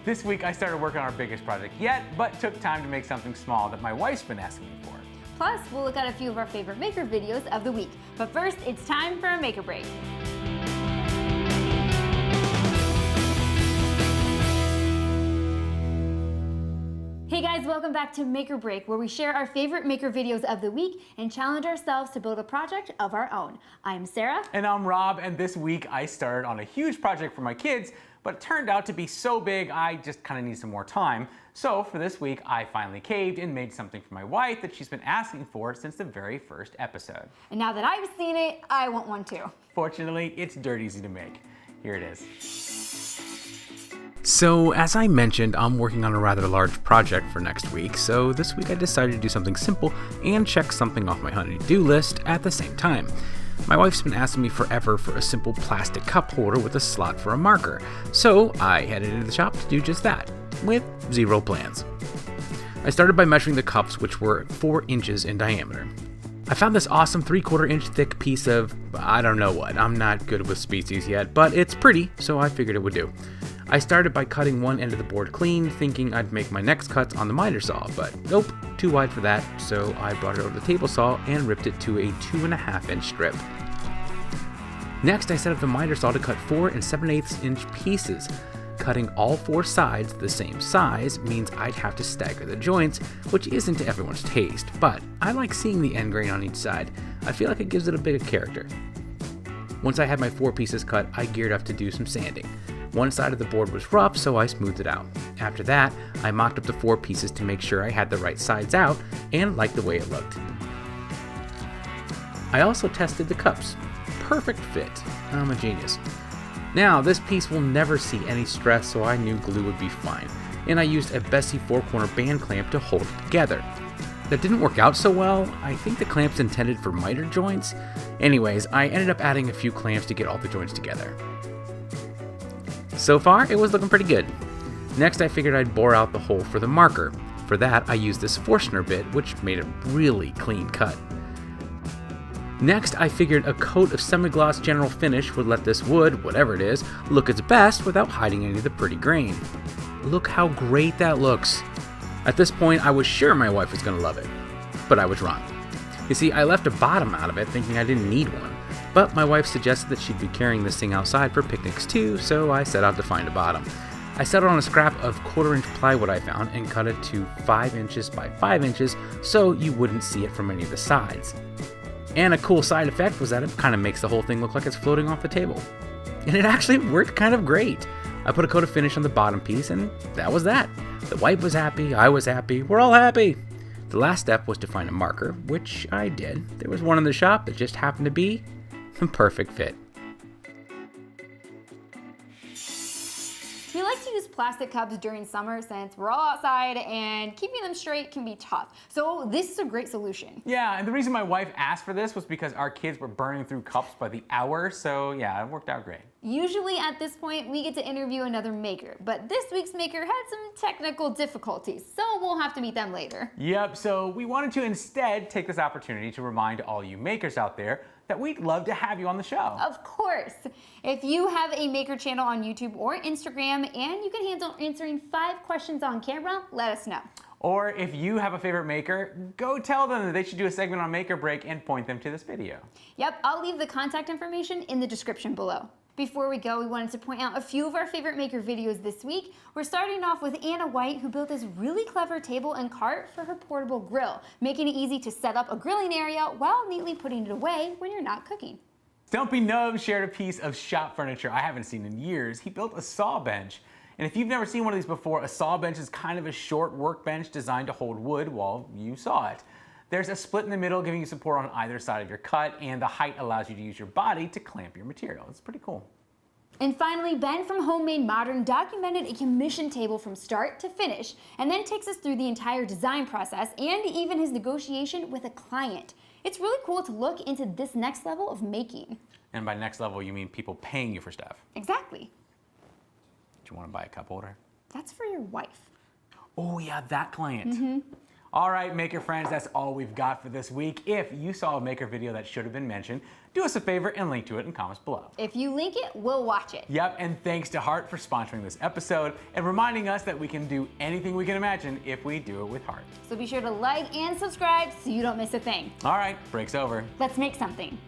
This week I started working on our biggest project yet, but took time to make something small that my wife's been asking me for. Plus, we'll look at a few of our favorite maker videos of the week. But first, it's time for a maker break. Hey guys, welcome back to Maker Break, where we share our favorite maker videos of the week and challenge ourselves to build a project of our own. I'm Sarah. And I'm Rob, and this week I started on a huge project for my kids, but it turned out to be so big I just kind of need some more time. So for this week, I finally caved and made something for my wife that she's been asking for since the very first episode. And now that I've seen it, I want one too. Fortunately, it's dirt easy to make. Here it is. So, as I mentioned, I'm working on a rather large project for next week, so this week I decided to do something simple and check something off my honey-do list at the same time. My wife's been asking me forever for a simple plastic cup holder with a slot for a marker, so I headed into the shop to do just that, with zero plans. I started by measuring the cups, which were 4 inches in diameter. I found this awesome 3/4 inch thick piece of, I don't know what, I'm not good with species yet, but it's pretty, so I figured it would do. I started by cutting one end of the board clean, thinking I'd make my next cuts on the miter saw, but nope, too wide for that, so I brought it over to the table saw and ripped it to a 2.5 inch strip. Next, I set up the miter saw to cut 4 7/8 inch pieces. Cutting all 4 sides the same size means I'd have to stagger the joints, which isn't to everyone's taste, but I like seeing the end grain on each side. I feel like it gives it a bit of character. Once I had my 4 pieces cut, I geared up to do some sanding. One side of the board was rough, so I smoothed it out. After that, I mocked up the 4 pieces to make sure I had the right sides out and liked the way it looked. I also tested the cups. Perfect fit. I'm a genius. Now, this piece will never see any stress, so I knew glue would be fine, and I used a Bessie 4-corner band clamp to hold it together. That didn't work out so well. I think the clamp's intended for miter joints. Anyways, I ended up adding a few clamps to get all the joints together. So far, it was looking pretty good. Next, I figured I'd bore out the hole for the marker. For that, I used this Forstner bit, which made a really clean cut. Next, I figured a coat of semi-gloss general finish would let this wood, whatever it is, look its best without hiding any of the pretty grain. Look how great that looks. At this point, I was sure my wife was going to love it, but I was wrong. You see, I left a bottom out of it thinking I didn't need one. But my wife suggested that she'd be carrying this thing outside for picnics too, so I set out to find a bottom. I settled on a scrap of 1/4 inch plywood I found and cut it to 5 inches by 5 inches so you wouldn't see it from any of the sides. And a cool side effect was that it kind of makes the whole thing look like it's floating off the table. And it actually worked kind of great. I put a coat of finish on the bottom piece and that was that. The wife was happy, I was happy, we're all happy. The last step was to find a marker, which I did. There was one in the shop that just happened to be a perfect fit. We like to use plastic cups during summer since we're all outside and keeping them straight can be tough. So this is a great solution. Yeah, and the reason my wife asked for this was because our kids were burning through cups by the hour, so yeah, it worked out great. Usually at this point, we get to interview another maker, but this week's maker had some technical difficulties, so we'll have to meet them later. Yep, so we wanted to instead take this opportunity to remind all you makers out there that we'd love to have you on the show. Of course. If you have a maker channel on YouTube or Instagram and you can handle answering 5 questions on camera, let us know. Or if you have a favorite maker, go tell them that they should do a segment on Maker Break and point them to this video. Yep, I'll leave the contact information in the description below. Before we go, we wanted to point out a few of our favorite maker videos this week. We're starting off with Anna White, who built this really clever table and cart for her portable grill, making it easy to set up a grilling area while neatly putting it away when you're not cooking. Stumpy Nub shared a piece of shop furniture I haven't seen in years. He built a saw bench. And if you've never seen one of these before, a saw bench is kind of a short workbench designed to hold wood while you saw it. There's a split in the middle giving you support on either side of your cut, and the height allows you to use your body to clamp your material. It's pretty cool. And finally, Ben from Homemade Modern documented a commission table from start to finish, and then takes us through the entire design process and even his negotiation with a client. It's really cool to look into this next level of making. And by next level, you mean people paying you for stuff. Exactly. Do you want to buy a cup holder? That's for your wife. Oh yeah, that client. All right, Maker friends, that's all we've got for this week. If you saw a Maker video that should have been mentioned, do us a favor and link to it in comments below. If you link it, we'll watch it. Yep, and thanks to Heart for sponsoring this episode and reminding us that we can do anything we can imagine if we do it with Heart. So be sure to like and subscribe so you don't miss a thing. All right, break's over. Let's make something.